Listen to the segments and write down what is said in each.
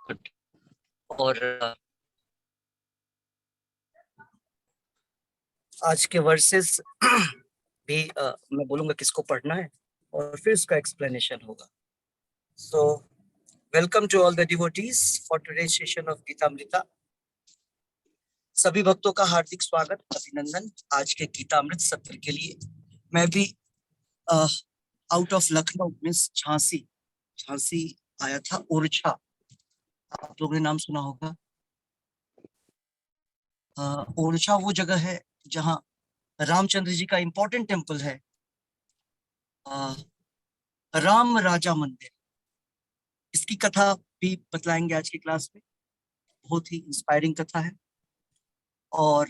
और आज के वर्सेस भी मैं बोलूंगा किसको पढ़ना है और फिर उसका एक्सप्लेनेशन होगा। So welcome to all the devotees for today's session of Gitamrita. सभी भक्तों का हार्दिक स्वागत, अभिनंदन आज के गीतामृत सत्र के लिए। मैं भी out of Lucknow means Jhansi आया था। ओरछा, आप लोगों ने नाम सुना होगा। ओरछा वो जगह है जहाँ रामचंद्र जी का इंपॉर्टेंट टेम्पल है, राम राजा मंदिर। इसकी कथा भी बतलाएंगे आज की क्लास में। बहुत ही इंस्पायरिंग कथा है। और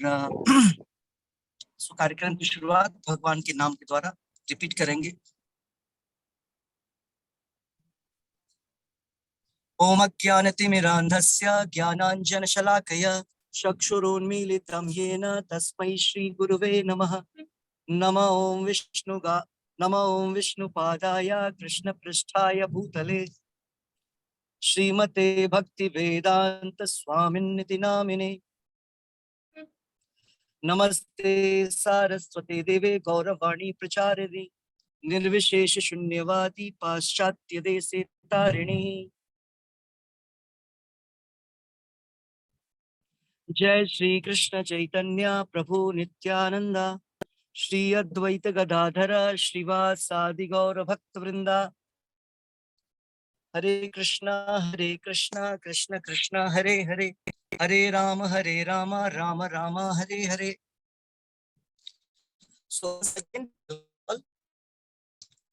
कार्यक्रम की शुरुआत भगवान के नाम के द्वारा रिपीट करेंगे। ओम अज्ञानतिमिरान्धस्य ज्ञानाञ्जनशलाकया चक्षुरुन्मीलितं येन तस्मै श्री गुरुवे नमः। नमो ओम विष्णुपादाय कृष्णपृष्ठाय भूतले श्रीमते भक्ति वेदांत स्वामिन्निति नामिने। नमस्ते सारस्वती देवे गौरवाणी प्रचारिणी निर्विशेष शून्यवादी पाश्चात्य देशे तारिणी। जय श्री कृष्ण चैतन्य प्रभु नित्यानंद श्री अद्वैत गदाधर श्रीवासादि गौर भक्त वृंदा। हरे कृष्णा कृष्ण कृष्ण हरे हरे, हरे राम राम राम हरे हरे।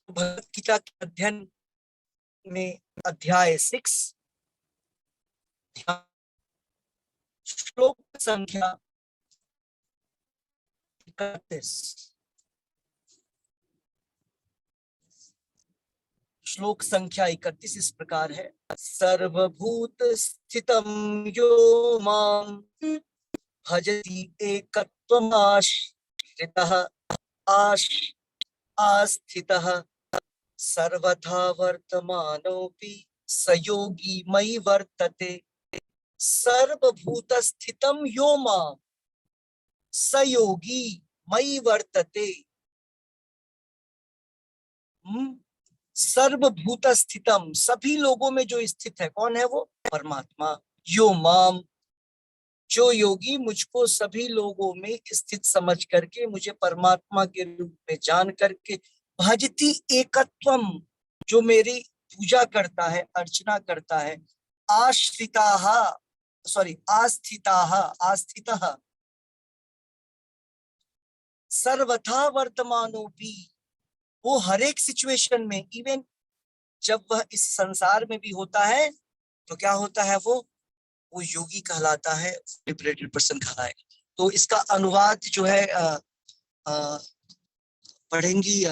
भगवद गीता के अध्ययन में अध्याय 6 श्लोक संख्या 31। श्लोक संख्या 31 इस प्रकार है। सर्वभूत स्थितं यो मां भजति एकत्वमाश्रितः आस्थितः सर्वथा वर्तमानोऽपि स योगी मयि वर्तते। सर्वभूत स्थितं यो मां स योगी मयि वर्तते। सर्वभूत स्थितम, सभी लोगों में जो स्थित है, कौन है वो? परमात्मा। यो माम, जो योगी मुझको सभी लोगों में स्थित समझ करके मुझे परमात्मा के रूप में जान करके भजति एकत्वम, जो मेरी पूजा करता है, अर्चना करता है, आस्थितः सर्वथा वर्तमानोपि, वो हर एक सिचुएशन में, इवन जब वह इस संसार में भी होता है तो क्या होता है? वो योगी कहलाता है, लिबरेटेड पर्सन कहलाएगा। तो इसका अनुवाद जो है पढ़ेंगी,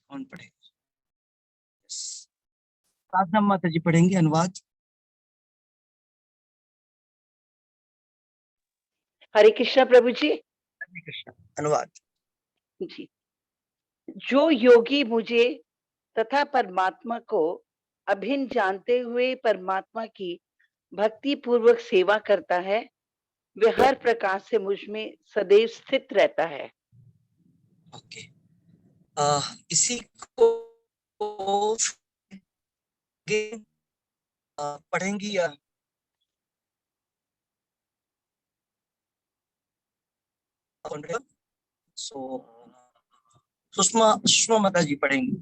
कौन पढ़ेगा? साधना माता जी पढ़ेंगी अनुवाद। हरे कृष्णा प्रभु जी। हरे कृष्णा। अनुवाद जी। जो योगी मुझे तथा परमात्मा को अभिन्न जानते हुए परमात्मा की भक्ति पूर्वक सेवा करता है, वह हर प्रकार से मुझ में सदैव स्थित रहता है। ओके। इसी को पढ़ेंगी सुषमा माता जी पढ़ेंगी।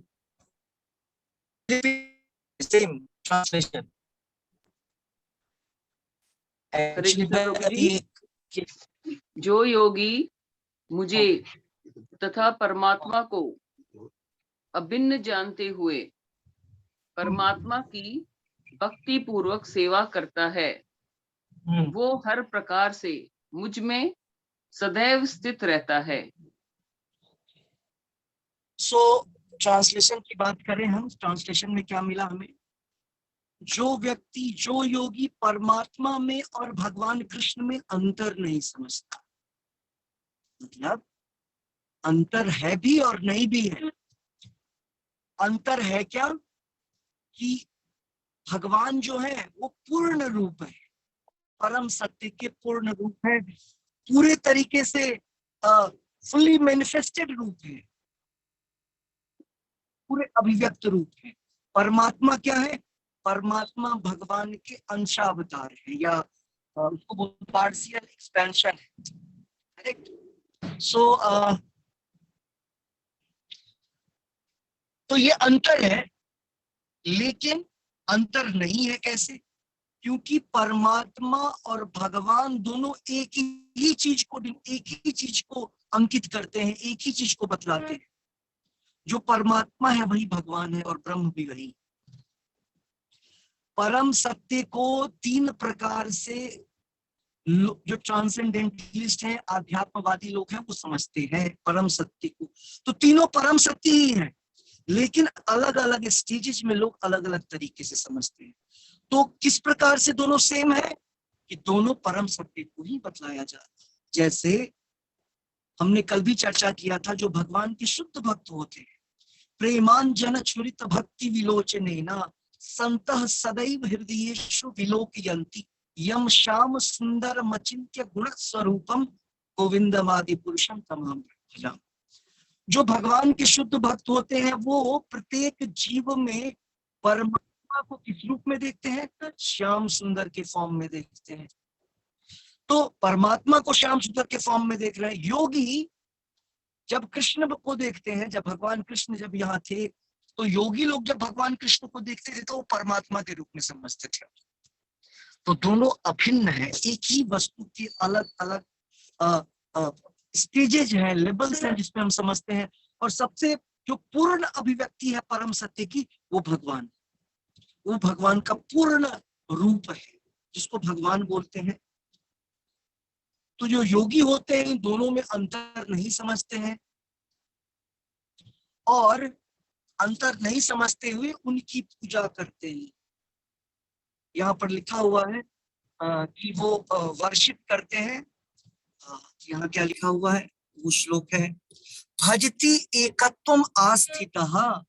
Same translation. जो योगी मुझे तथा परमात्मा को अभिन्न जानते हुए परमात्मा की भक्ति पूर्वक सेवा करता है, वो हर प्रकार से मुझ में सदैव स्थित रहता है। ट्रांसलेशन की बात करें हम, ट्रांसलेशन में क्या मिला हमें? जो व्यक्ति, जो योगी परमात्मा में और भगवान कृष्ण में अंतर नहीं समझता, मतलब अंतर है भी और नहीं भी है। अंतर है क्या? कि भगवान जो है वो पूर्ण रूप है, परम सत्य के पूर्ण रूप है, पूरे तरीके से फुली मैनिफेस्टेड रूप है, पूरे अभिव्यक्त रूप है। परमात्मा क्या है? परमात्मा भगवान के अंशावतार है, या उसको बोलते पार्शियल एक्सपेंशन है, करेक्ट। सो तो ये अंतर है, लेकिन अंतर नहीं है कैसे? क्योंकि परमात्मा और भगवान दोनों एक ही चीज को अंकित करते हैं, एक ही चीज को बतलाते हैं। जो परमात्मा है वही भगवान है और ब्रह्म भी वही। परम सत्य को तीन प्रकार से जो ट्रांसेंडेंटलिस्ट हैं, आध्यात्मवादी लोग हैं, वो समझते हैं परम सत्य को। तो तीनों परम सत्य ही हैं, लेकिन अलग अलग स्टेजेस में लोग अलग अलग तरीके से समझते हैं। तो किस प्रकार से दोनों सेम है? कि दोनों परम सत्य को ही बतलाया जाता है। जैसे हमने कल भी चर्चा किया था, जो भगवान के शुद्ध भक्त होते हैं, प्रेमांजन छुरित भक्ति विलोचनेना संतः सदैव हृदयेषु विलोकयन्ति यम श्याम सुंदर मचिंत्य गुण स्वरूपम गोविंदमादि पुरुषम तमाम भजाम। जो भगवान के शुद्ध भक्त होते हैं वो प्रत्येक जीव में परमात्मा को किस रूप में देखते हैं? श्याम सुंदर के फॉर्म में देखते हैं। तो परमात्मा को श्याम सुंदर के फॉर्म में देख रहे हैं। योगी जब कृष्ण को देखते हैं, जब भगवान कृष्ण जब यहाँ थे, तो योगी लोग जब भगवान कृष्ण को देखते थे तो वो परमात्मा के रूप में समझते थे। तो दोनों अभिन्न है, एक ही वस्तु के अलग अलग स्टेजेज हैं, लेवल्स हैं जिसमें हम समझते हैं। और सबसे जो पूर्ण अभिव्यक्ति है परम सत्य की, वो भगवान का पूर्ण रूप है, जिसको भगवान बोलते हैं। तो जो योगी होते हैं, दोनों में अंतर नहीं समझते हैं, और अंतर नहीं समझते हुए उनकी पूजा करते हैं। यहाँ पर लिखा हुआ है कि वो वर्शिप करते हैं। यहाँ क्या लिखा हुआ है? वो श्लोक है, भजति एकत्वम आस्थितः।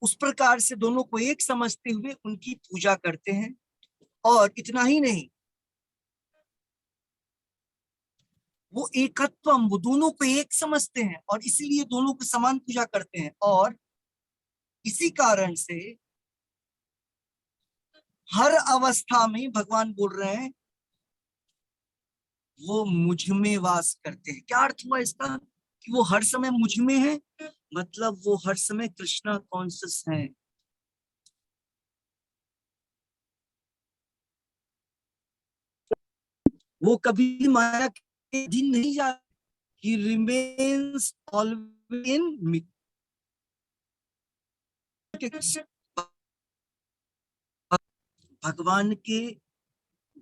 उस प्रकार से दोनों को एक समझते हुए उनकी पूजा करते हैं। और इतना ही नहीं, वो एकत्वम, वो दोनों को एक समझते हैं और इसीलिए दोनों को समान पूजा करते हैं। और इसी कारण से हर अवस्था में भगवान बोल रहे हैं वो मुझ में वास करते हैं। क्या अर्थ हुआ इसका? कि वो हर समय मुझ में है, मतलब वो हर समय कृष्णा कॉन्शियस है। वो कभी माया के अधीन नहीं जाते। He remains always in me.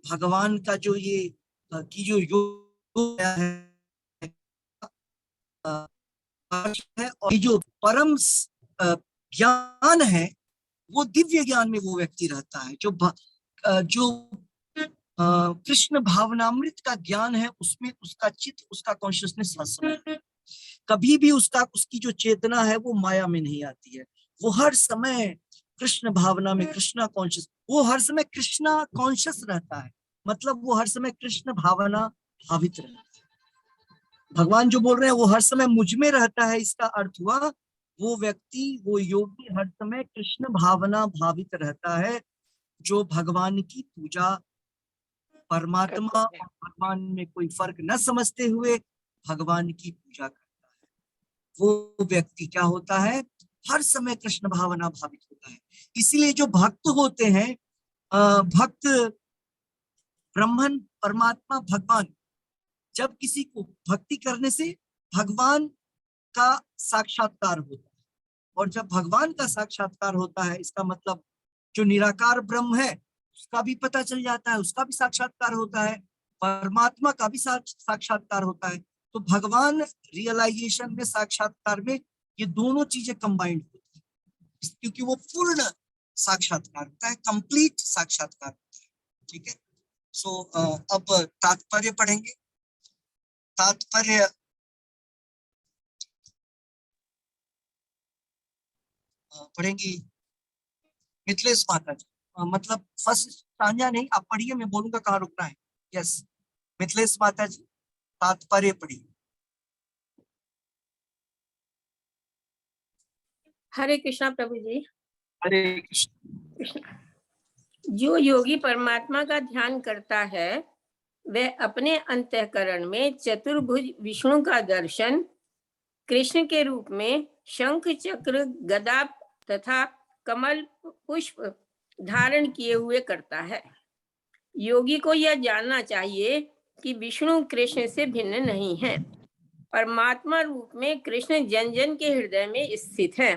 भगवान का जो ये की जो योग है, और ये जो परम ज्ञान है, वो दिव्य ज्ञान में वो व्यक्ति रहता है। जो कृष्ण भावनामृत का ज्ञान है, उसमें उसका चित्त, उसका कॉन्शियसनेस कभी भी उसकी जो चेतना है वो माया में नहीं आती है। वो हर समय कृष्ण भावना में, कृष्णा कॉन्शियस, वो हर समय कृष्णा कॉन्शियस रहता है, मतलब वो हर समय कृष्ण भावना भावित रहता है। भगवान जो बोल रहे हैं वो हर समय मुझ में रहता है, इसका अर्थ हुआ वो व्यक्ति, वो योगी हर समय कृष्ण भावना भावित रहता है, जो भगवान की पूजा, परमात्मा और भगवान में कोई फर्क न समझते हुए भगवान की पूजा करता है। वो व्यक्ति क्या होता है? हर समय कृष्ण भावना भावित होता है। इसीलिए जो भक्त होते हैं, भक्त, ब्रह्मन, परमात्मा, भगवान, जब किसी को भक्ति करने से भगवान का साक्षात्कार होता है। और जब भगवान का साक्षात्कार होता है, इसका मतलब जो निराकार ब्रह्म है उसका भी पता चल जाता है, उसका भी साक्षात्कार होता है, परमात्मा का भी साक्षात्कार होता है। तो भगवान रियलाइजेशन में, साक्षात्कार में, ये दोनों चीजें कंबाइंड होती है, क्योंकि वो पूर्ण साक्षात्कार होता है, कंप्लीट साक्षात्कार होता है। ठीक है। सो अब तात्पर्य पढ़ेंगे। तात्पर्य पढ़ेंगे मिथिलेश माता जी, मतलब फर्स्ट स्टांजा नहीं, आप पढ़िए, मैं बोलूंगा कहाँ रुकना है। यस, मिथिलेश माता जी तात्पर्य पढ़िए। हरे कृष्णा प्रभु जी। हरे कृष्ण। कृष्णा। जो योगी परमात्मा का ध्यान करता है वह अपने अंतःकरण में चतुर्भुज विष्णु का दर्शन कृष्ण के रूप में शंख चक्र गदा तथा कमल पुष्प धारण किए हुए करता है। योगी को यह जानना चाहिए कि विष्णु कृष्ण से भिन्न नहीं है। परमात्मा रूप में कृष्ण जन जन के हृदय में स्थित है।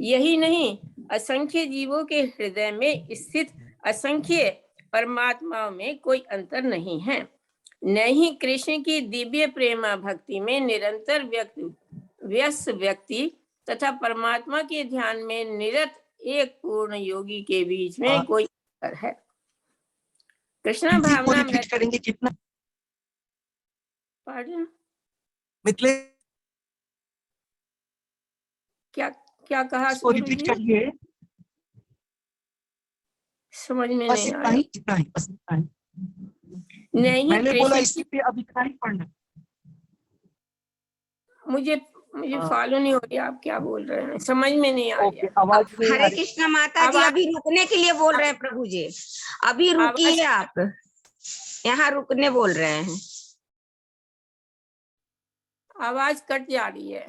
यही नहीं, असंख्य जीवों के हृदय में स्थित असंख्य परमात्मा में कोई अंतर नहीं है। न ही कृष्ण की दिव्य प्रेमा भक्ति में निरंतर व्यस्त व्यक्ति तथा परमात्मा के ध्यान में निरत एक पूर्ण योगी के बीच में कोई अंतर है। कृष्ण भावना रिपीट करेंगे कितना? पार्डन, मिथिलेश क्या क्या कहा को रिपीट करिए। समझ में बस नहीं इतना आया। ही, इतना ही, बस इतना ही। नहीं, मैंने बोला कृष्ण इसके पे अब इतना ही पढ़ना। मुझे फॉलो नहीं हो रही, आप क्या बोल रहे हैं, समझ में नहीं आ ओके, रहा। आवाज नहीं आ हरे रही। कृष्णा माता जी, अभी रुकने के लिए बोल रहे हैं प्रभु जी, अभी रुकिए, आप यहाँ रुकने बोल रहे हैं। आवाज कट जा रही है,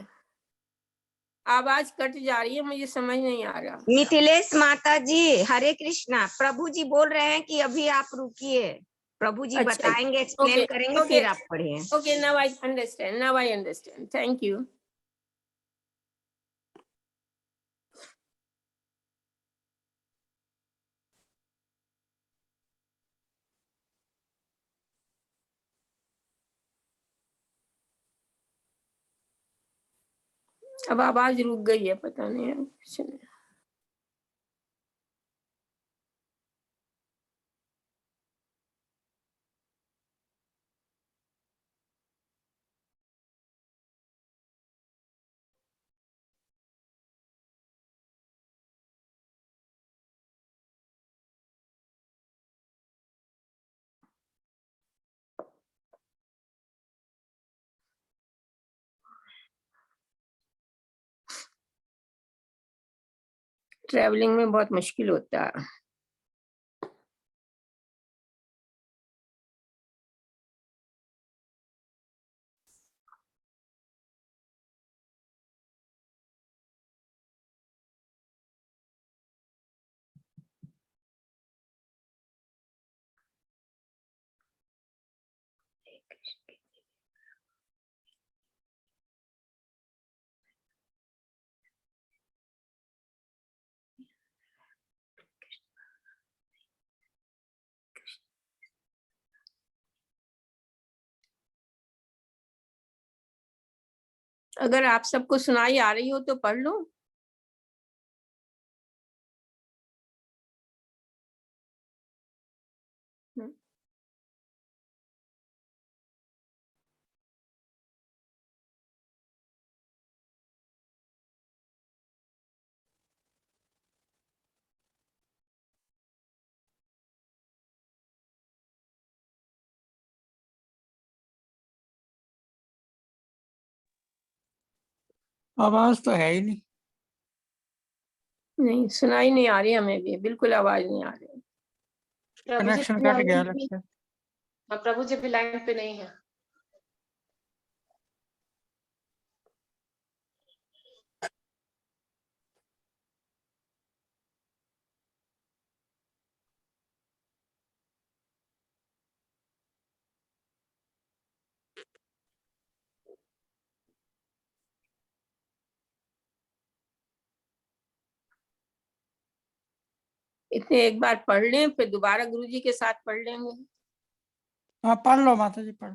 आवाज कट जा रही है, मुझे समझ नहीं आ रहा। मिथिलेश माता जी, हरे कृष्णा, प्रभु जी बोल रहे हैं कि अभी आप रुकिए, प्रभु जी अच्छा, बताएंगे, एक्सप्लेन ओके, करेंगे, ओके, फिर आप पढ़िए। Okay, now I understand, thank you. अब आवाज रुक गई है, पता नहीं है कुछ नहीं। ट्रैवलिंग में बहुत मुश्किल होता है। अगर आप सबको सुनाई आ रही हो तो पढ़ लो। आवाज तो है ही नहीं। नहीं, सुनाई नहीं आ रही, हमें भी बिल्कुल आवाज नहीं आ रही। कनेक्शन कट गया लगता है। प्रभु जी भी लाइन पे नहीं है। इतने एक बार पढ़ लें, फिर दोबारा गुरुजी के साथ पढ़ लेंगे। हाँ पढ़ लो माता जी, पढ़।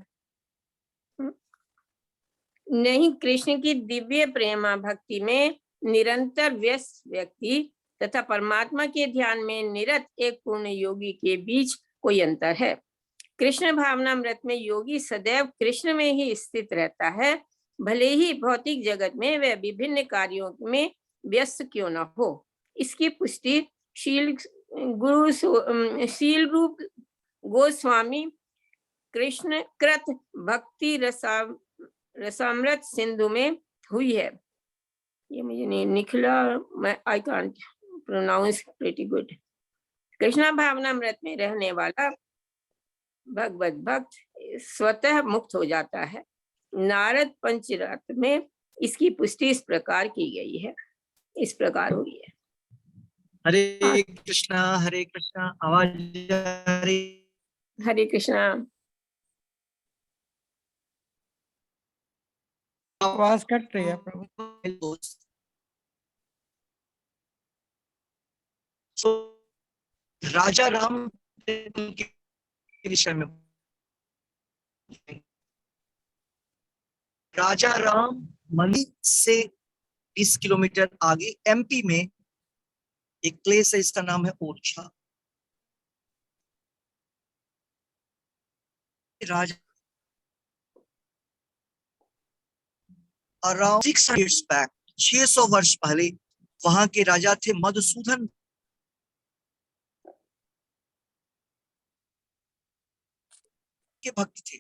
नहीं, कृष्ण की दिव्य प्रेमा भक्ति में निरंतर व्यस्त व्यक्ति तथा परमात्मा के ध्यान में निरत एक पूर्ण योगी के बीच कोई अंतर है। कृष्ण भावनामृत में योगी सदैव कृष्ण में ही स्थित रहता है, भले ही भौतिक जगत में वह विभिन्न कार्यों में व्यस्त क्यों न हो। इसकी पुष्टि शील रूप गोस्वामी कृष्ण कृत भक्ति रसामृत सिंधु में हुई है। ये मुझे नहीं निकला, मैं I can't pronounce pretty good. Krishna भावनामृत में रहने वाला भगवत भक्त स्वतः मुक्त हो जाता है। नारद पंचरत्न में इसकी पुष्टि इस प्रकार की गई है, इस प्रकार हुई है। हरे कृष्णा आवाज आ रही? हरे कृष्णा। आवाज कट रही है प्रभु। So, राजा राम के विषय में, राजा राम मंदिर से 20 किलोमीटर आगे एमपी में एक प्लेस है, इसका नाम है ओरछा। राजा अराउंड 600 years back, 600 वर्ष पहले वहां के राजा थे मधुसूदन के भक्त थे।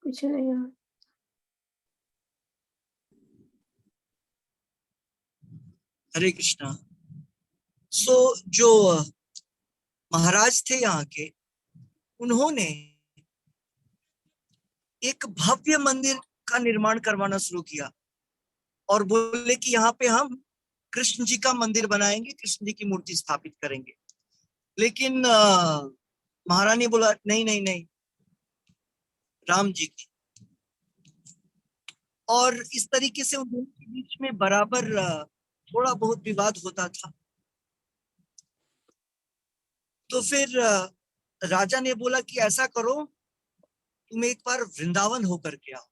कुछ नहीं है। हरे कृष्णा। सो जो महाराज थे यहाँ के, उन्होंने एक भव्य मंदिर का निर्माण करवाना शुरू किया और बोले कि यहाँ पे हम कृष्ण जी का मंदिर बनाएंगे, कृष्ण जी की मूर्ति स्थापित करेंगे। लेकिन महारानी बोला नहीं नहीं नहीं, राम जी की। और इस तरीके से उन दोनों के बीच में बराबर थोड़ा बहुत विवाद होता था। तो फिर राजा ने बोला कि ऐसा करो, तुम एक बार वृंदावन होकर के आओ।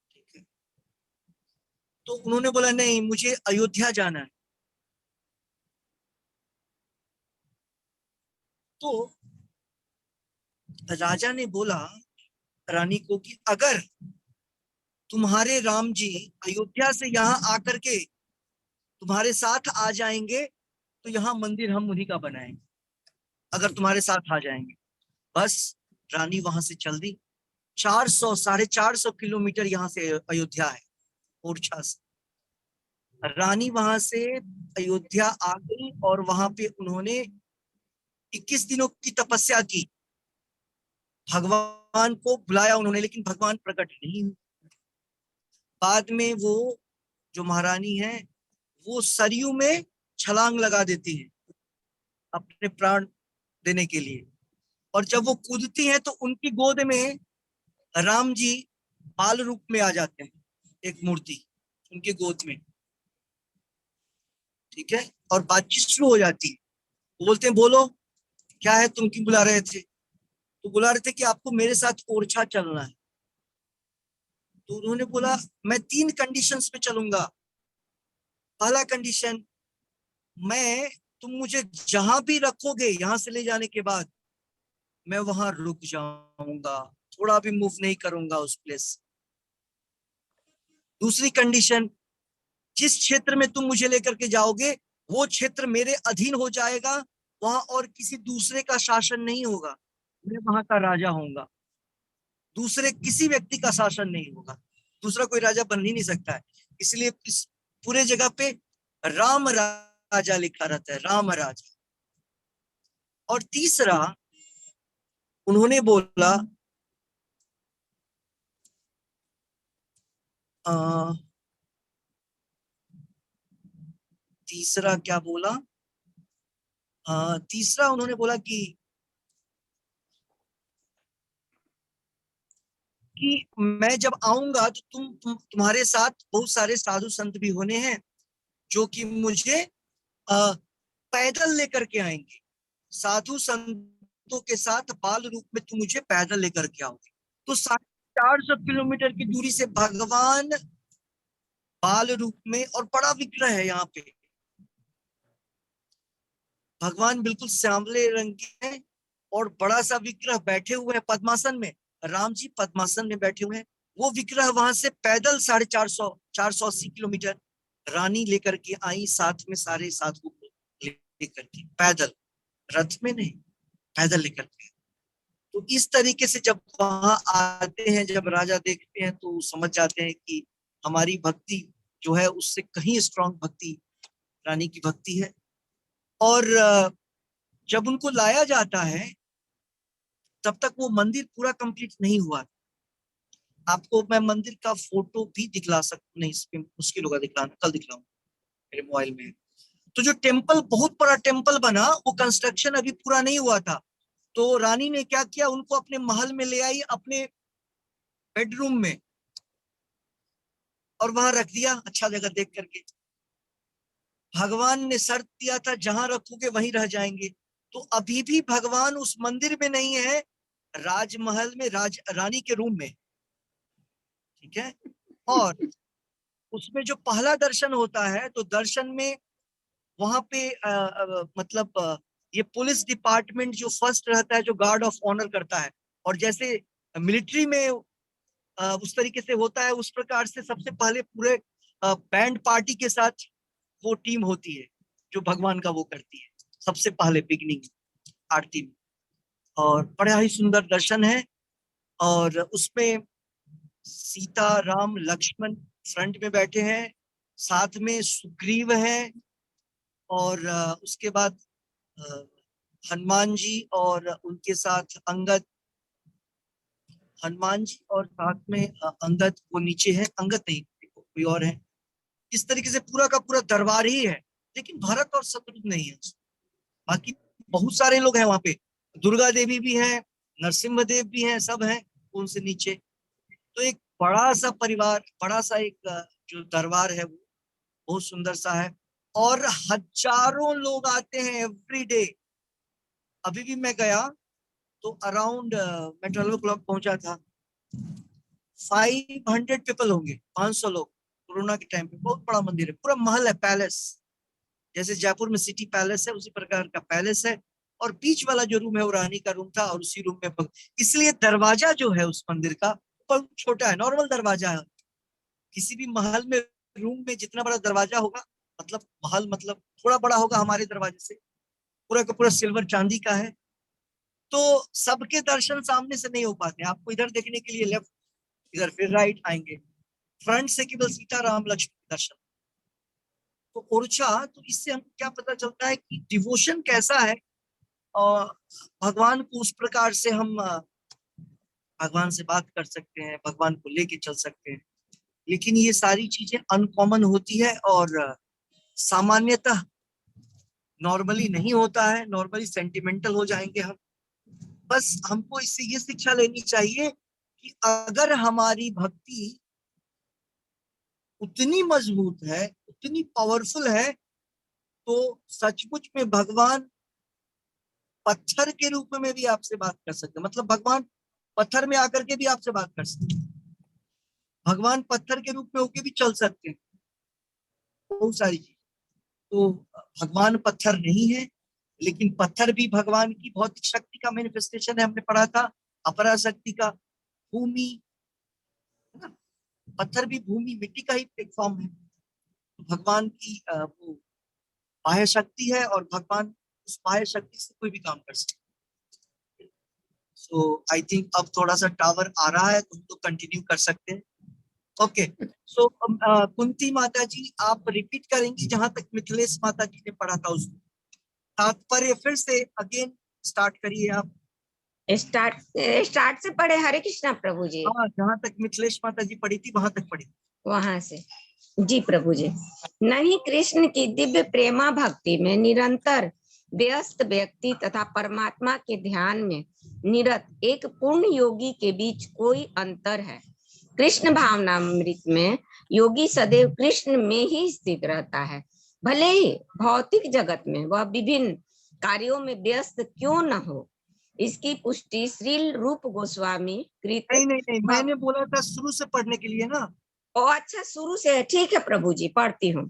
ठीक है, तो उन्होंने बोला नहीं, मुझे अयोध्या जाना है। तो राजा ने बोला रानी को कि अगर तुम्हारे राम जी अयोध्या से यहाँ आकर के तुम्हारे साथ आ जाएंगे तो यहाँ मंदिर हम उन्हीं का बनाएंगे, अगर तुम्हारे साथ आ जाएंगे। बस रानी वहां से चल दी। 400-450 किलोमीटर यहाँ से अयोध्या है, ओरछा से। रानी वहां से अयोध्या आ गई और वहां पे उन्होंने 21 दिनों की तपस्या की। भगवान को बुलाया उन्होंने, लेकिन भगवान प्रकट नहीं हुए। बाद में वो जो महारानी है, वो सरयू में छलांग लगा देती है अपने प्राण देने के लिए। और जब वो कूदती हैं तो उनकी गोद में राम जी बाल रूप में आ जाते हैं, एक मूर्ति उनके गोद में। ठीक है, और बातचीत शुरू हो जाती है। वो बोलते हैं बोलो क्या है, तुम क्यों बुला रहे थे? तो बुला रहे थे कि आपको मेरे साथ ओरछा चलना है। तो उन्होंने बोला मैं 3 कंडीशंस पे चलूंगा। पहला कंडीशन, तुम मुझे जहां भी रखोगे यहाँ से ले जाने के बाद, मैं वहां रुक जाऊंगा, थोड़ा भी मूव नहीं करूंगा उस प्लेस। दूसरी कंडीशन, जिस क्षेत्र में तुम मुझे लेकर के जाओगे वो क्षेत्र मेरे अधीन हो जाएगा, वहां और किसी दूसरे का शासन नहीं होगा, मैं वहां का राजा होऊंगा, दूसरे किसी व्यक्ति का शासन नहीं होगा, दूसरा कोई राजा बन ही नहीं सकता है। इसलिए इस पूरे जगह पे राम राजा लिखा रहता है, राम राजा। और तीसरा उन्होंने बोला तीसरा क्या बोला, तीसरा उन्होंने बोला कि मैं जब आऊंगा तो तुम्हारे साथ बहुत सारे साधु संत भी होने हैं जो कि मुझे पैदल लेकर के आएंगे, साधु संतों के साथ बाल रूप में तुम मुझे पैदल लेकर के आओगे। तो 450 किलोमीटर की दूरी से भगवान बाल रूप में, और बड़ा विग्रह है यहाँ पे, भगवान बिल्कुल सांवले रंग के हैं और बड़ा सा विग्रह बैठे हुए हैं पद्मासन में। राम जी पद्मासन में बैठे हुए हैं। वो विग्रह वहां से पैदल 480 किलोमीटर रानी लेकर के आई, साथ में सारे साधु को लेकर के, पैदल, रथ में नहीं, पैदल लेकर के। तो इस तरीके से जब वहां आते हैं, जब राजा देखते हैं तो समझ जाते हैं कि हमारी भक्ति जो है उससे कहीं स्ट्रांग भक्ति रानी की भक्ति है। और जब उनको लाया जाता है तब तक वो मंदिर पूरा कंप्लीट नहीं हुआ। आपको मैं मंदिर का फोटो भी दिखला सकता, नहीं इसमें मुश्किल होगा दिखलाना, कल दिखलाऊंगा, मेरे मोबाइल में। तो जो टेम्पल, बहुत बड़ा टेम्पल बना, वो कंस्ट्रक्शन अभी पूरा नहीं हुआ था। तो रानी ने क्या किया, उनको अपने महल में ले आई, अपने बेडरूम में, और वहां रख दिया अच्छा जगह देख करके। भगवान ने शर्त दिया था जहां रखोगे वहीं रह जाएंगे। तो अभी भी भगवान उस मंदिर में नहीं है, राजमहल में, रानी के रूम में, ठीक है। और उसमें जो पहला दर्शन होता है, तो दर्शन में वहां पे मतलब ये पुलिस डिपार्टमेंट जो फर्स्ट रहता है, जो गार्ड ऑफ ऑनर करता है, और जैसे मिलिट्री में उस तरीके से होता है, उस प्रकार से सबसे पहले पूरे बैंड पार्टी के साथ वो टीम होती है जो भगवान का वो करती है सबसे पहले बिगनिंग आरती में। और बड़ा ही सुंदर दर्शन है। और उसमें सीता, राम, लक्ष्मण फ्रंट में बैठे हैं, साथ में सुग्रीव है, और उसके बाद हनुमान जी और उनके साथ अंगद, हनुमान जी और साथ में अंगद, वो नीचे है, अंगद नहीं कोई और है। इस तरीके से पूरा का पूरा दरबार ही है, लेकिन भरत और शत्रुघ्न नहीं है, बाकी बहुत सारे लोग हैं वहां पे। दुर्गा देवी भी है, नरसिम्हा देव भी हैं, सब हैं उनसे नीचे। तो एक बड़ा सा परिवार, बड़ा सा एक जो दरबार है वो बहुत सुंदर सा है। और हजारों लोग आते हैं एवरी डे। अभी भी मैं गया तो अराउंड मैं 12 o'clock पहुंचा था, 500 पीपल होंगे, 500 लोग कोरोना के टाइम पे। बहुत बड़ा मंदिर है, पूरा महल है, पैलेस, जैसे जयपुर में सिटी पैलेस है उसी प्रकार का पैलेस है। और बीच वाला जो रूम है वो रानी का रूम था, और उसी रूम में इसलिए दरवाजा जो है उस मंदिर का बहुत छोटा है, नॉर्मल दरवाजा है। किसी भी महल में रूम में जितना बड़ा दरवाजा होगा, मतलब महल मतलब थोड़ा बड़ा होगा हमारे दरवाजे से, पूरा का पूरा सिल्वर चांदी का है। तो सबके दर्शन सामने से नहीं हो पाते, आपको इधर देखने के लिए लेफ्ट, इधर फिर राइट आएंगे, फ्रंट से केवल सीता, राम, लक्ष्मण दर्शन। तो ओरछा, तो इससे हमको क्या पता चलता है कि डिवोशन कैसा है, और भगवान को उस प्रकार से हम भगवान से बात कर सकते हैं, भगवान को लेके चल सकते हैं। लेकिन ये सारी चीजें अनकॉमन होती है, और सामान्यतः नॉर्मली नहीं होता है। नॉर्मली सेंटिमेंटल हो जाएंगे हम। बस हमको इससे ये शिक्षा लेनी चाहिए कि अगर हमारी भक्ति उतनी मजबूत है, उतनी पावरफुल है, तो सचमुच में भगवान पत्थर के रूप में भी आपसे बात कर सकते हैं। मतलब भगवान पत्थर में आकर के भी आपसे बात कर सकते हैं, भगवान पत्थर के रूप में होके भी चल सकते हैं, बहुत सारी चीज। तो भगवान पत्थर नहीं है, लेकिन पत्थर भी भगवान की भौतिक शक्ति का मैनिफेस्टेशन है। हमने पढ़ा था अपरा शक्ति का, भूमि, है ना, पत्थर भी भूमि, मिट्टी का ही प्लेटफॉर्म है। भगवान की वो बाह्य शक्ति है, और भगवान उस बाह्य शक्ति से कोई भी काम कर सकते हैं। सो आई थिंक अब थोड़ा सा टावर आ रहा है, तुम तो कंटिन्यू कर सकते हैं। ओके, सो कुंती माता जी आप रिपीट करेंगी जहां तक मिथिलेश माता जी ने पढ़ा था उसको। तात्पर्य फिर से अगेन स्टार्ट करिए आप। स्टार्ट से पढ़े। हरे कृष्णा प्रभु जी। हाँ, जहां तक मिथिलेश माता जी पढ़ी थी वहां तक पढ़ी। वहां से जी प्रभु जी। नहीं, कृष्ण की दिव्य प्रेमा भक्ति में निरंतर व्यस्त व्यक्ति तथा परमात्मा के ध्यान में निरत एक पूर्ण योगी के बीच कोई अंतर है। कृष्ण भावनामृत में योगी सदैव कृष्ण में ही स्थित रहता है। भले ही भौतिक जगत में वह विभिन्न कार्यों में व्यस्त क्यों न हो। इसकी पुष्टि श्री रूप गोस्वामी कृत। नहीं, मैंने बोला था शुरू से पढ़ने के लिए ना। ओ अच्छा, शुरू से है, ठीक है प्रभु जी, पढ़ती हूँ।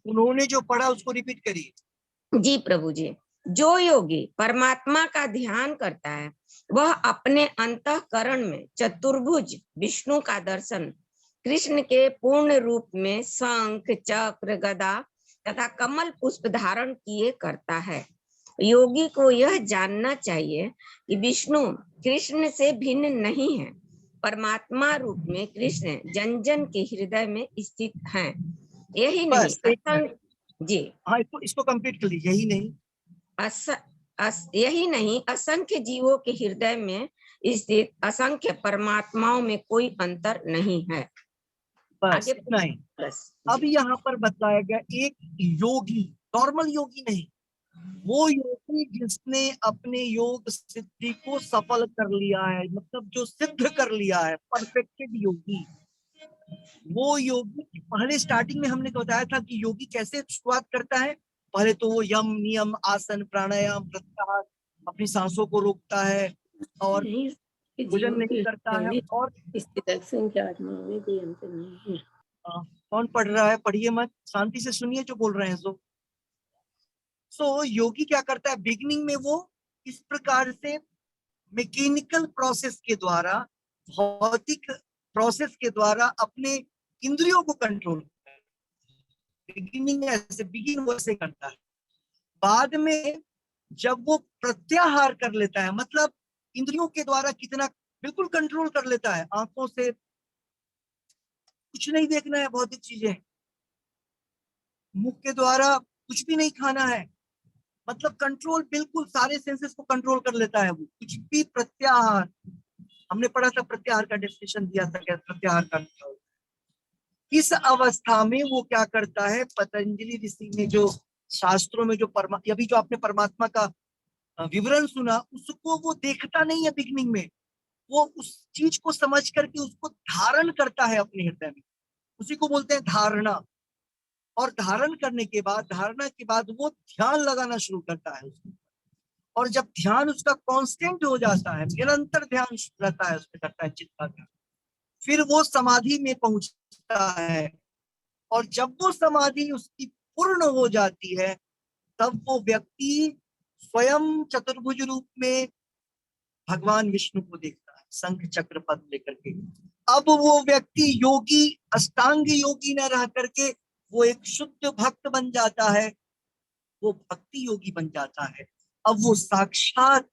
उन्होंने जो पढ़ा उसको रिपीट करिए। जी प्रभु जी। जो योगी परमात्मा का ध्यान करता है वह अपने अंतःकरण में चतुर्भुज विष्णु का दर्शन कृष्ण के पूर्ण रूप में शंख चक्र गदा तथा कमल पुष्प धारण किए करता है। योगी को यह जानना चाहिए कि विष्णु कृष्ण से भिन्न नहीं है। परमात्मा रूप में कृष्ण जन जन के हृदय में स्थित हैं। यही नहीं बस एक मिनट। जी हाँ, इसको कंप्लीट कर लीजिए। यही नहीं असंख्य जीवों के हृदय में स्थित असंख्य परमात्माओं में कोई अंतर नहीं है। बस आगे इतना ही। बस अब यहाँ पर बताया गया एक योगी, नॉर्मल योगी नहीं, वो योगी जिसने अपने योग सिद्धि को सफल कर लिया है, मतलब जो सिद्ध कर लिया है, परफेक्टेड योगी। वो योगी, पहले स्टार्टिंग में हमने तो बताया था कि योगी कैसे शुरुआत करता है। पहले तो वो यम नियम आसन प्राणायाम प्रत्याहार, अपनी सांसों को रोकता है और भोजन नहीं करता है। और कौन पढ़ रहा है? पढ़िए मत, शांति से सुनिए जो बोल रहे हैं। सो योगी क्या करता है? बिगिनिंग में वो इस प्रकार से मैकेनिकल प्रोसेस के द्वारा, भौतिक प्रोसेस के द्वारा अपने इंद्रियों को कंट्रोल करता है। बिगिनिंग ऐसे वैसे करता है। बाद में जब वो प्रत्याहार कर लेता है, मतलब इंद्रियों के द्वारा कितना बिल्कुल कंट्रोल कर लेता है, आंखों से कुछ नहीं देखना है भौतिक चीजें, मुख के द्वारा कुछ भी नहीं खाना है, मतलब कंट्रोल, बिल्कुल सारे सेंसेस को कंट्रोल कर लेता है वो। कुछ भी प्रत्याहार, हमने पढ़ा था प्रत्याहार का डेफिनेशन दिया था, क्या प्रत्याहार का मतलब होता है। इस अवस्था में वो क्या करता है? पतंजलि ऋषि ने जो शास्त्रों में जो अभी जो आपने परमात्मा का विवरण सुना, उसको वो देखता नहीं है बिगनिंग में, वो उस चीज को समझ करके उसको धारण करता है अपने हृदय में। उसी को बोलते हैं धारणा। और धारण करने के बाद, धारणा के बाद वो ध्यान लगाना शुरू करता है उसको। और जब ध्यान उसका कांस्टेंट हो जाता है, निरंतर ध्यान रहता है उसमें, करता है चित्त का ध्यान, फिर वो समाधि में पहुंचता है। और जब वो समाधि उसकी पूर्ण हो जाती है, तब वो व्यक्ति स्वयं चतुर्भुज रूप में भगवान विष्णु को देखता है, शंख चक्र पद लेकर के। अब वो व्यक्ति योगी, अष्टांग योगी न रह करके वो एक शुद्ध भक्त बन जाता है, वो भक्ति योगी बन जाता है। अब वो साक्षात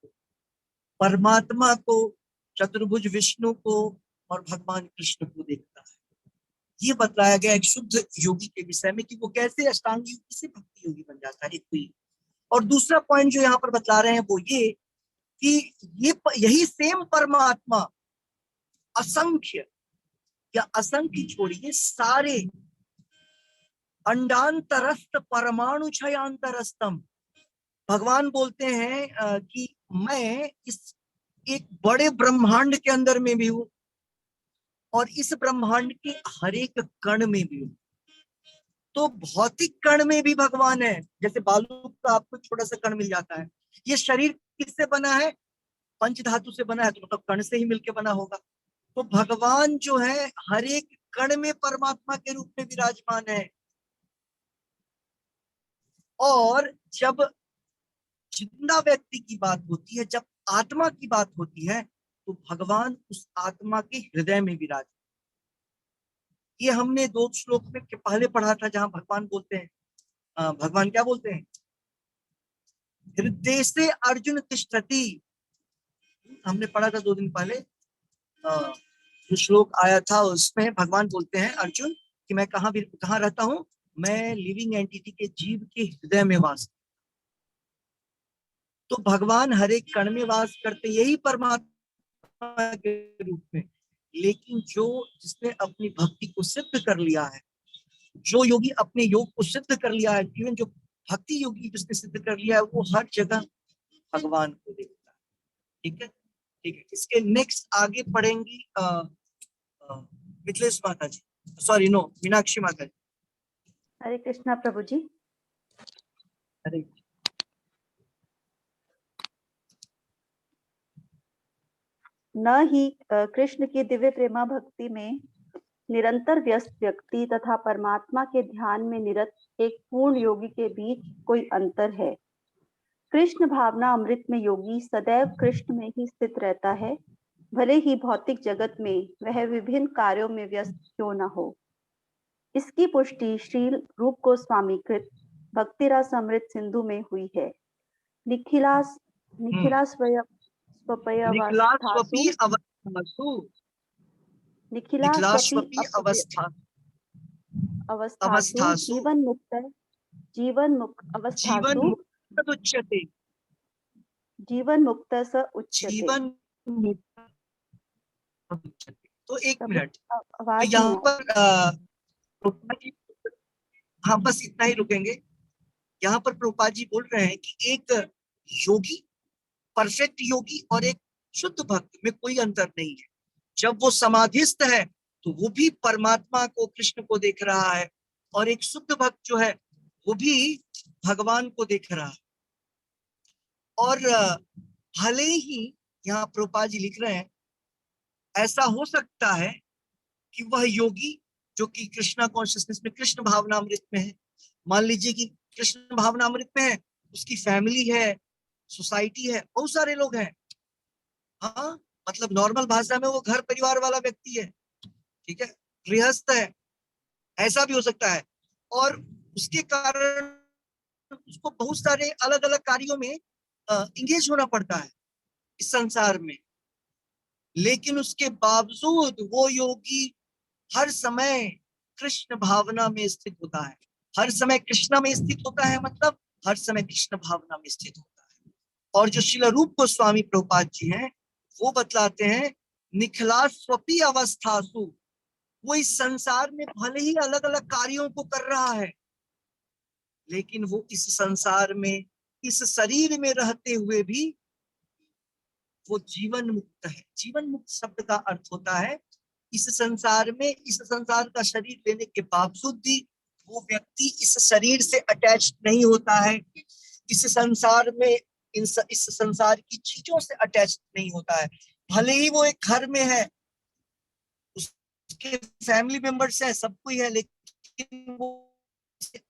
परमात्मा को, चतुर्भुज विष्णु को और भगवान कृष्ण को देखता है। ये बतलाया गया एक शुद्ध योगी के विषय में कि वो कैसे अष्टांग योगी से भक्ति योगी बन जाता है, एक तो ये। और दूसरा पॉइंट जो यहाँ पर बतला रहे हैं वो ये कि यही सेम परमात्मा असंख्य, या असंख्य छोड़िए, सारे अंडांतरस्थ परमाणु छयांतरस्तम, भगवान बोलते हैं कि मैं इस एक बड़े ब्रह्मांड के अंदर में भी हूं और इस ब्रह्मांड के हर एक कण में भी हूं। तो भौतिक कण में भी भगवान है। जैसे बालू का आपको छोटा सा कण मिल जाता है, ये शरीर किससे बना है? पंच धातु से बना है, तो मतलब कण से ही मिलके बना होगा। तो भगवान जो है हर एक कण में परमात्मा के रूप में विराजमान है। और जब जिंदा व्यक्ति की बात होती है, जब आत्मा की बात होती है, तो भगवान उस आत्मा के हृदय में विराजमान। ये हमने 2 श्लोक में पहले पढ़ा था, जहां भगवान बोलते हैं, भगवान क्या बोलते हैं? हृदय से अर्जुन तिष्ठति। हमने पढ़ा था 2 दिन पहले, जो श्लोक आया था उसमें भगवान बोलते हैं अर्जुन कि मैं कहाँ रहता हूँ? मैं लिविंग एंटिटी के जीव के हृदय में वास। तो भगवान हर एक कण में वास करते, यही परमात्मा के रूप में। लेकिन जिसने अपनी भक्ति को सिद्ध कर लिया है, जो योगी अपने योग को सिद्ध कर लिया है, इवन जो भक्ति योगी जिसने सिद्ध कर लिया है, वो हर जगह भगवान को देखता है। ठीक है, ठीक है। इसके नेक्स्ट आगे पढ़ेंगी मिथिलेश माता जी, सॉरी नो, मीनाक्षी माता जी। हरे कृष्णा प्रभु जी। करेक्ट। न ही कृष्ण की दिव्य प्रेमा भक्ति में निरंतर व्यस्त व्यक्ति तथा परमात्मा के ध्यान में निरत एक पूर्ण योगी के बीच कोई अंतर है। कृष्ण भावना अमृत में योगी सदैव कृष्ण में ही स्थित रहता है, भले ही भौतिक जगत में वह विभिन्न कार्यों में व्यस्त क्यों न हो। इसकी पुष्टि श्रील रूप गोस्वामी कृत भक्ति रस अमृत सिंधु में हुई है। निखिलास निखिलास्वय निखिलास्वपि स्वपयावस्थासु अवस्थासु, निखिलास्वपि निखिलास्वपि अवस्थासु अवस्थासु जीवन मुक्त जीवन अवस्थासु मुक्त उच्यते, जीवन मुक्त स उच्यते। जीवन मुक्त उच्यते। तो एक प्रभु, मिनट, तो आवाज यहाँ नहीं आ पर प्रभुपाद जी, हाँ बस इतना ही रुकेंगे। यहाँ पर प्रभुपाद जी बोल रहे हैं कि एक योगी, परफेक्ट योगी और एक शुद्ध भक्त में कोई अंतर नहीं है। जब वो समाधिस्थ है तो वो भी परमात्मा को, कृष्ण को देख रहा है, और एक शुद्ध भक्त जो है वो भी भगवान को देख रहा है। और भले ही यहाँ प्रभुपाद जी लिख रहे हैं, ऐसा हो सकता है कि वह योगी जो कि कृष्णा कॉन्शियसनेस में, कृष्ण भावनामृत में है, मान लीजिए कि कृष्ण भावनामृत में है, उसकी फैमिली है, सोसाइटी है, बहुत सारे लोग हैं, हाँ मतलब नॉर्मल भाषा में वो घर परिवार वाला व्यक्ति है, ठीक है, गृहस्थ है, ऐसा भी हो सकता है। और उसके कारण उसको बहुत सारे अलग अलग कार्यों में इंगेज होना पड़ता है इस संसार में, लेकिन उसके बावजूद वो योगी हर समय कृष्ण भावना में स्थित होता है। हर समय कृष्णा में स्थित होता है, मतलब हर समय कृष्ण भावना में स्थित होता है। और जो श्रील रूप गोस्वामी प्रभुपाद जी हैं वो बतलाते हैं, निखिलास्वपि अवस्थासु, वो इस संसार में भले ही अलग अलग कार्यों को कर रहा है, लेकिन वो इस संसार में, इस शरीर में रहते हुए भी वो जीवन मुक्त है। जीवन मुक्त शब्द का अर्थ होता है इस संसार में, इस संसार का शरीर लेने के बावजूद भी वो व्यक्ति इस शरीर से अटैच नहीं होता है, इस संसार में इस संसार की चीजों से अटैच नहीं होता है। भले ही वो एक घर में है, उसके फैमिली मेंबर्स है, सब कोई है, लेकिन वो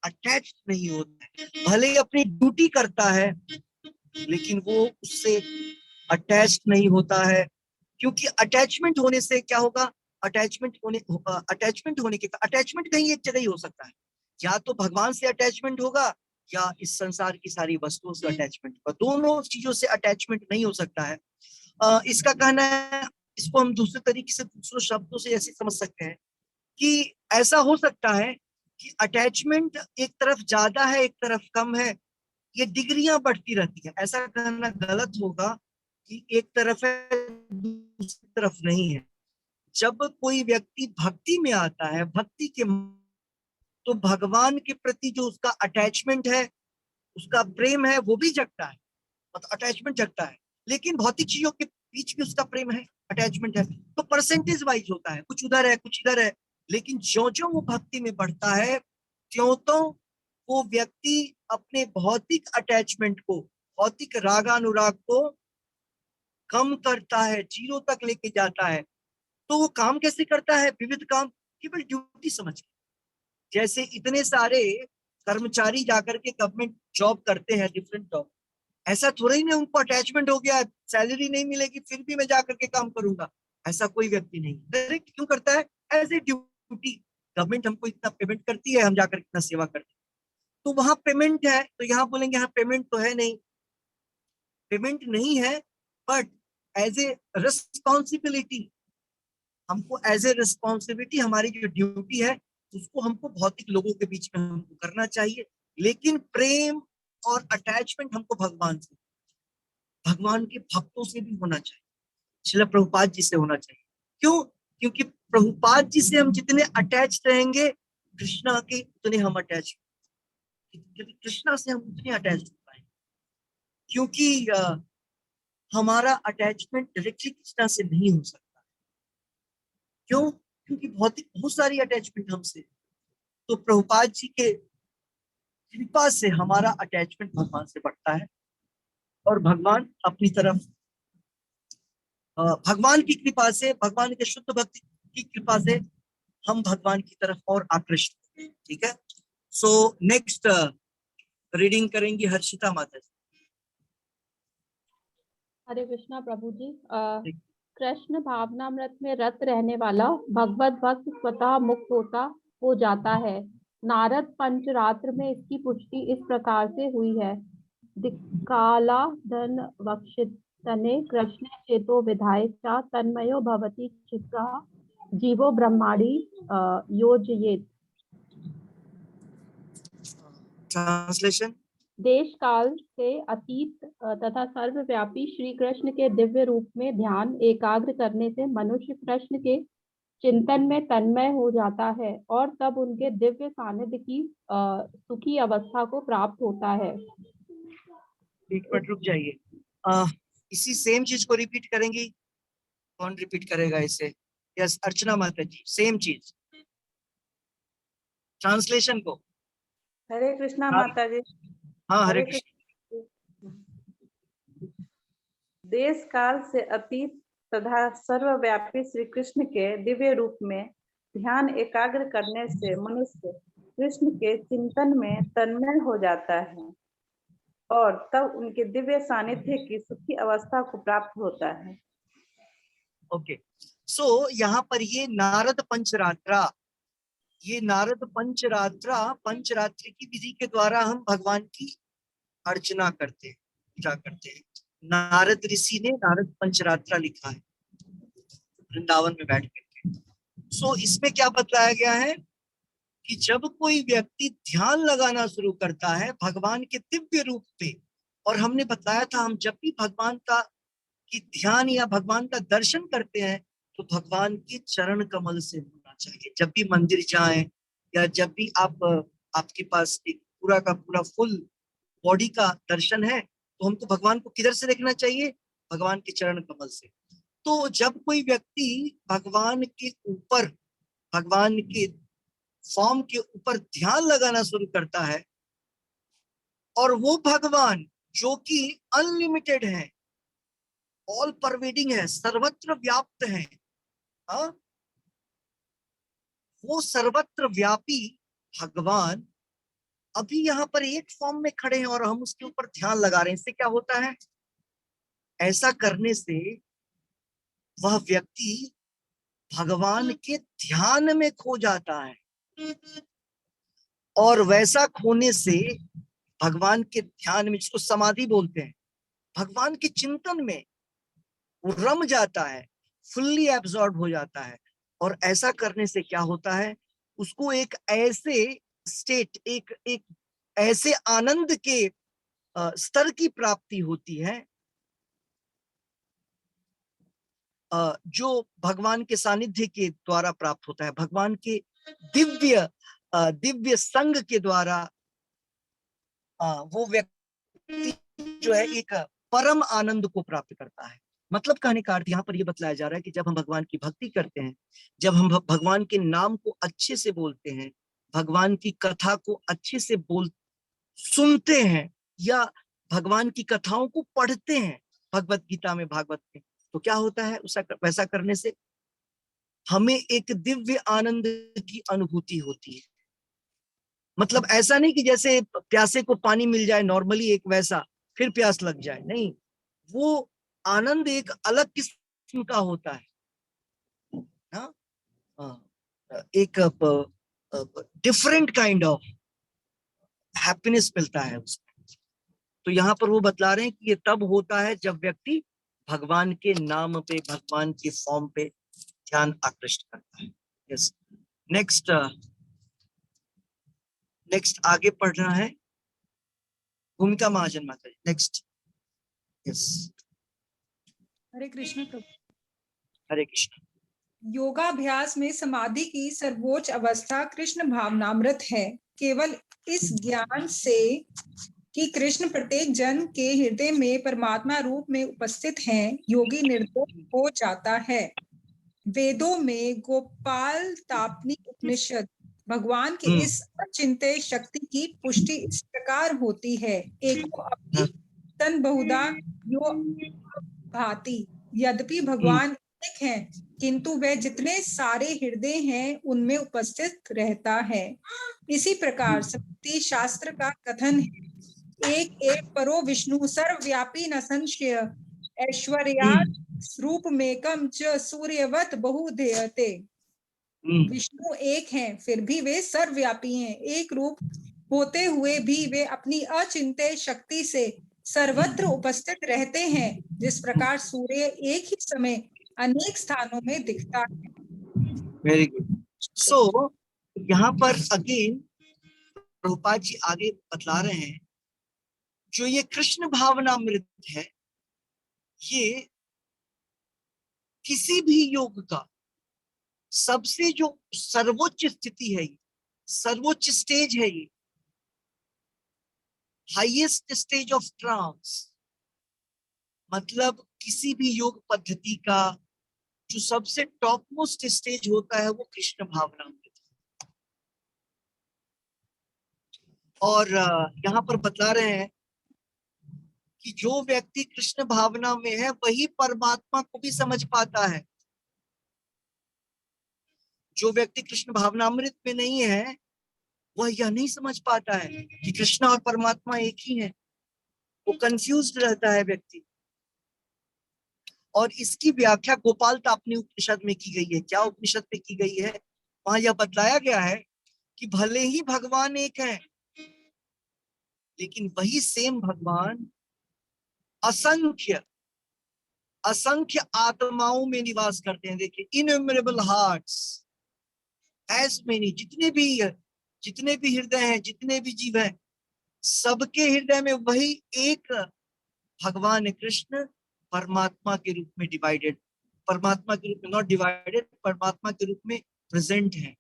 अटैच नहीं होता है। भले ही अपनी ड्यूटी करता है, लेकिन वो उससे अटैच नहीं होता है, क्योंकि अटैचमेंट होने से क्या होगा, अटैचमेंट कहीं एक जगह ही हो सकता है, या तो भगवान से अटैचमेंट होगा या इस संसार की सारी वस्तुओं से अटैचमेंट होगा। दोनों चीजों से अटैचमेंट नहीं हो सकता है। इसका कहना है, इसको हम दूसरे तरीके से, दूसरे शब्दों से ऐसे समझ सकते हैं कि ऐसा हो सकता है कि अटैचमेंट एक तरफ ज्यादा है, एक तरफ कम है, ये डिग्रियां बढ़ती रहती है। ऐसा कहना गलत होगा कि एक तरफ है दूसरी तरफ नहीं है। जब कोई व्यक्ति भक्ति में आता है, भक्ति के, तो भगवान के प्रति जो उसका अटैचमेंट है, उसका प्रेम है, वो भी जगता है, मतलब अटैचमेंट जगता है। लेकिन भौतिक चीजों के बीच भी उसका प्रेम है, अटैचमेंट है, तो परसेंटेज वाइज होता है, कुछ उधर है कुछ इधर है। लेकिन जो जो वो भक्ति में बढ़ता है, क्यों तो वो व्यक्ति अपने भौतिक अटैचमेंट को, भौतिक रागानुराग को कम करता है, जीरो तक लेके जाता है। तो वो काम कैसे करता है, विविध काम केवल ड्यूटी समझ के। जैसे इतने सारे कर्मचारी जाकर के गवर्नमेंट जॉब करते हैं, डिफरेंट जॉब, ऐसा थोड़ा ही नहीं उनको अटैचमेंट हो गया, सैलरी नहीं मिलेगी फिर भी मैं जाकर के काम करूंगा, ऐसा कोई व्यक्ति नहीं। डायरेक्ट क्यों करता है, एज ए ड्यूटी। गवर्नमेंट हमको इतना पेमेंट करती है, हम जाकर इतना सेवा करते हैं, तो वहां पेमेंट है। तो यहाँ बोलेंगे हाँ पेमेंट तो है नहीं, पेमेंट नहीं है, बट एज ए रिस्पॉन्सिबिलिटी, हमको एज ए रिस्पॉन्सिबिलिटी, हमारी जो ड्यूटी है उसको हमको भौतिक लोगों के बीच में हमको करना चाहिए। लेकिन प्रेम और अटैचमेंट हमको भगवान से, भगवान के भक्तों से भी होना चाहिए, श्रील प्रभुपाद जी से होना चाहिए। क्यों? क्योंकि प्रभुपाद जी से हम जितने अटैच रहेंगे, कृष्णा के उतने हम अटैच, कृष्णा से हम उतने अटैच हो पाएंगे। क्योंकि हमारा अटैचमेंट डायरेक्टली कृष्णा से नहीं हो सकता। क्यों? क्योंकि भौतिक बहुत सारी अटैचमेंट हमसे। तो प्रभुपाद जी के कृपा से हमारा अटैचमेंट भगवान से बढ़ता है और भगवान अपनी तरफ भगवान की कृपा से, भगवान के शुद्ध भक्ति की कृपा से हम भगवान की तरफ और आकृष्ट होते हैं। ठीक है, सो नेक्स्ट रीडिंग करेंगी हर्षिता माता जी। हरे कृष्णा प्रभु जी। ठीक। कृष्ण भावनामृत में रत रहने वाला भगवत भक्त स्वतः मुक्त हो जाता है। नारद पंचरात्र में इसकी पुष्टि इस प्रकार से हुई है। दिक्काला धन वक्षितने कृष्ण चेतो विधाय चा तन्मयो भवति चित्तः जीवो ब्रह्माणि योजयेत। ट्रांसलेशन। देश काल से अतीत तथा सर्वव्यापी श्री कृष्ण के दिव्य रूप में ध्यान एकाग्र करने से मनुष्य कृष्ण के चिंतन में तन्मय हो जाता है और तब उनके दिव्य सानिध्य की सुखी अवस्था को प्राप्त होता है। एक मिनट रुक जाइए। इसी सेम चीज को रिपीट करेंगी। कौन रिपीट करेगा इसे? यस, अर्चना माता जी, सेम चीज ट्रांसलेशन को। हरे कृष्णा हाँ। माता जी। हाँ, हरे हरे कृष्ण। देश काल से अतीत तथा सर्वव्यापी श्री कृष्ण के दिव्य रूप में ध्यान एकाग्र करने से मनुष्य कृष्ण के चिंतन में तन्मय हो जाता है और तब उनके दिव्य सानिध्य की सुखी अवस्था को प्राप्त होता है। ओके, सो यहाँ पर ये नारद पंचरात्रा, ये नारद पंचरात्रि की विधि के द्वारा हम भगवान की अर्चना करते हैं, पूजा करते हैं। नारद ऋषि ने नारद पंचरात्रा लिखा है वृंदावन में बैठ करके। सो इसमें क्या बतलाया गया है कि जब कोई व्यक्ति ध्यान लगाना शुरू करता है भगवान के दिव्य रूप पे, और हमने बताया था हम जब भी भगवान का की ध्यान या भगवान का दर्शन करते हैं तो भगवान के चरण कमल से होना चाहिए। जब भी मंदिर जाएं या जब भी आपके पास एक पूरा का पूरा फुल बॉडी का दर्शन है तो हमको भगवान को किधर से देखना चाहिए? भगवान के चरण कमल से। तो जब कोई व्यक्ति भगवान के ऊपर, भगवान के फॉर्म के ऊपर ध्यान लगाना शुरू करता है और वो भगवान जो कि अनलिमिटेड है, ऑल परवेडिंग है, सर्वत्र व्याप्त है, वो सर्वत्र व्यापी भगवान अभी यहाँ पर एक फॉर्म में खड़े हैं और हम उसके ऊपर ध्यान लगा रहे हैं। इससे क्या होता है? ऐसा करने से वह व्यक्ति भगवान के ध्यान में खो जाता है और वैसा खोने से भगवान के ध्यान में, जिसको समाधि बोलते हैं, भगवान के चिंतन में वो रम जाता है, फुल्ली एब्जॉर्ब हो जाता है। और ऐसा करने से क्या होता है? उसको एक ऐसे स्टेट, एक ऐसे आनंद के स्तर की प्राप्ति होती है जो भगवान के सानिध्य के द्वारा प्राप्त होता है, भगवान के दिव्य संग के द्वारा वो व्यक्ति जो है एक परम आनंद को प्राप्त करता है। मतलब कहने का अर्थ यहाँ पर ये बतलाया जा रहा है कि जब हम भगवान की भक्ति करते हैं, जब हम भगवान के नाम को अच्छे से बोलते हैं, भगवान की कथा को अच्छे से सुनते हैं या भगवान की कथाओं को पढ़ते हैं भगवत गीता में, भागवत में, तो क्या होता है? वैसा करने से हमें एक दिव्य आनंद की अनुभूति होती है। मतलब ऐसा नहीं कि जैसे प्यासे को पानी मिल जाए नॉर्मली एक वैसा फिर प्यास लग जाए, नहीं, वो आनंद एक अलग किस्म का होता है ना, एक डिफरेंट काइंड ऑफ हैप्पीनेस मिलता है उसमें। तो यहाँ पर वो बतला रहे हैं कि ये तब होता है जब व्यक्ति भगवान के नाम पे, भगवान के फॉर्म पे ध्यान आकृष्ट करता है। यस, नेक्स्ट आगे पढ़ना है भूमिका महाजन माता जी। नेक्स्ट। यस, हरे कृष्ण प्रभु। हरे कृष्ण। योगाभ्यास में समाधि की सर्वोच्च अवस्था कृष्ण भावनामृत है। केवल इस ज्ञान से कि कृष्ण प्रत्येक जन के हृदय में परमात्मा रूप में उपस्थित हैं, योगी निर्दोष हो जाता है। वेदों में गोपाल तापनी उपनिषद भगवान की इस अचिंत्य शक्ति की पुष्टि इस प्रकार होती है, एको अपि तन बहुधा यो भाति। यद्यपि भगवान एक है, किंतु वह जितने सारे हृदय हैं उनमें उपस्थित रहता है। इसी प्रकार स्मृति शास्त्र का कथन है, एक एक परो विष्णु सर्वव्यापी न संशय, ऐश्वर्यात् रूपमेकं च सूर्यवत बहुधेयते। विष्णु एक हैं, फिर भी वे सर्वव्यापी हैं। एक रूप होते हुए भी वे अपनी अचिंत्य शक्ति से सर्वत्र उपस्थित रहते हैं, जिस प्रकार सूर्य एक ही समय अनेक स्थानों में दिखता है। Very good. सो यहाँ पर अगेन प्रभुपाद जी आगे बतला रहे हैं, जो ये कृष्ण भावनामृत है, ये किसी भी योग का सबसे जो सर्वोच्च स्थिति है, सर्वोच्च स्टेज है, ये हाईएस्ट स्टेज ऑफ ट्रांस, मतलब किसी भी योग पद्धति का जो सबसे टॉप मोस्ट स्टेज होता है वो कृष्ण भावनामृत है। और यहाँ पर बता रहे हैं कि जो व्यक्ति कृष्ण भावना में है वही परमात्मा को भी समझ पाता है। जो व्यक्ति कृष्ण भावनामृत में नहीं है वह यह नहीं समझ पाता है कि कृष्ण और परमात्मा एक ही है। वो कंफ्यूज्ड रहता है व्यक्ति। और इसकी व्याख्या गोपाल तापनी उपनिषद में की गई है। क्या उपनिषद में की गई है? वहां यह बतलाया गया है कि भले ही भगवान एक है, लेकिन वही सेम भगवान असंख्य असंख्य आत्माओं में निवास करते हैं। देखिए, इनन्यूमरेबल हार्ट्स, एज मेनी, जितने भी हृदय हैं, जितने भी जीव हैं, सबके हृदय में वही एक भगवान कृष्ण परमात्मा के रूप में डिवाइडेड, परमात्मा के रूप में नॉट डिवाइडेड, परमात्मा के रूप में प्रेजेंट है।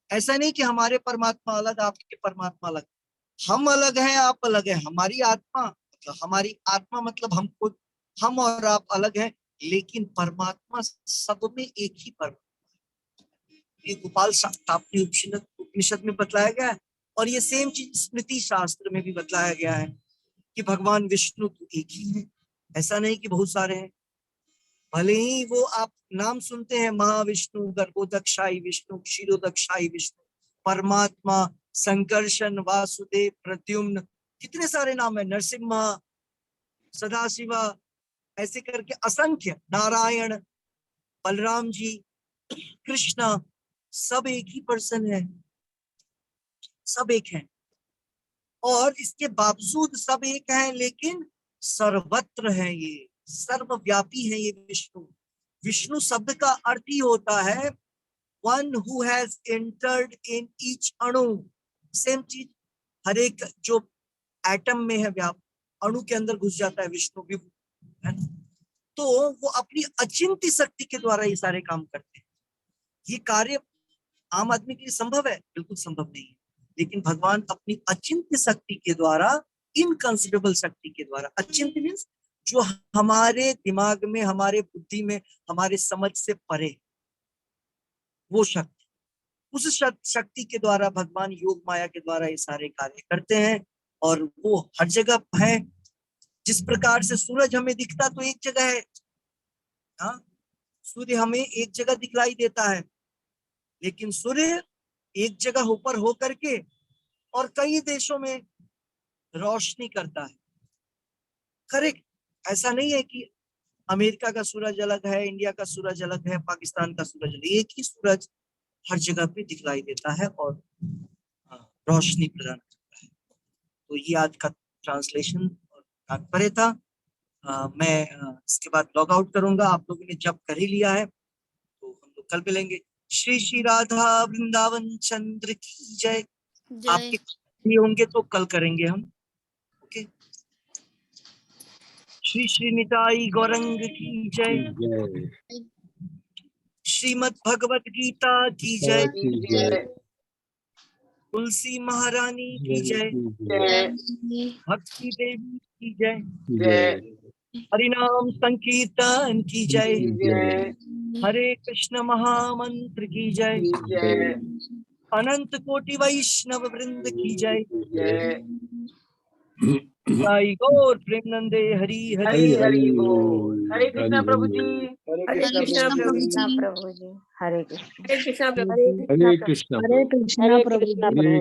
ऐसा नहीं कि हमारे परमात्मा अलग, आपके परमात्मा अलग। हम अलग हैं, आप अलग हैं। हमारी आत्मा मतलब हम खुद, हम और आप अलग हैं, लेकिन परमात्मा सब में एक ही परमात्मा। ये गोपाल तापनी उपनिषद में बतलाया गया है। और ये सेम चीज स्मृति शास्त्र में भी बतलाया गया है कि भगवान विष्णु तो एक ही है, ऐसा नहीं कि बहुत सारे हैं। भले ही वो आप नाम सुनते हैं, महाविष्णु, गर्भोदक्षाई विष्णु, क्षीरोदक्षाई विष्णु, परमात्मा, संकर्षण, वासुदेव, प्रद्युम्न, कितने सारे नाम है, नरसिम्हा, सदाशिवा, ऐसे करके असंख्य, नारायण, बलराम जी, कृष्णा, सब एक ही पर्सन है, सब एक है। और इसके बावजूद सब एक है, लेकिन सर्वत्र है, ये सर्वव्यापी है ये विष्णु। विष्णु शब्द का अर्थ ही होता है one who has entered in each अणु। सेम चीज, हर एक जो एटम में है, अणु के अंदर घुस जाता है विष्णु भी, है ना? तो वो अपनी अचिंत्य शक्ति के द्वारा ये सारे काम करते हैं। ये कार्य आम आदमी के लिए संभव है? बिल्कुल संभव नहीं है। लेकिन भगवान अपनी अचिंत्य शक्ति के द्वारा, इनकंसिडरेबल शक्ति के द्वारा, अचिंत्य मींस जो हमारे दिमाग में, हमारे बुद्धि में, हमारे समझ से परे, वो शक्ति, उस शक्ति के द्वारा भगवान योग माया के द्वारा ये सारे कार्य करते हैं। और वो हर जगह है। जिस प्रकार से सूरज हमें दिखता तो एक जगह है, हाँ, सूर्य हमें एक जगह दिखलाई देता है, लेकिन सूर्य एक जगह ऊपर हो करके और कई देशों में रोशनी करता है। करेक्ट? ऐसा नहीं है कि अमेरिका का सूरज अलग है, इंडिया का सूरज अलग है, पाकिस्तान का सूरज अलग, एक ही सूरज हर जगह पे दिखलाई देता है और रोशनी प्रदान करता है। तो ये आज का ट्रांसलेशन और तात्पर्य था। मैं इसके बाद लॉग आउट करूंगा। आप लोगों ने जब कर ही लिया है तो हम लोग कल मिलेंगे। श्री श्री राधा वृंदावन चंद्र की जय। आपके होंगे तो कल करेंगे हम। ओके। श्री श्री निताई गौरंग की जय। श्रीमद् भगवत गीता की जय। तुलसी महारानी की जय। भक्ति देवी की जय। हरिनाम संकीर्तन की जय। हरे कृष्ण महामंत्र की जय। अनंत कोटि वैष्णव वृंद की जय। जय। साई गौर प्रेमानंदे हरि हरि हरि हरि बोल। हरे कृष्णा प्रभु जी। हरे कृष्णा प्रभु जी। प्रभु जी, हरे कृष्ण। हरे कृष्णा प्रभु हरे हरे कृष्ण हरे कृष्णा प्रभु जी। हरे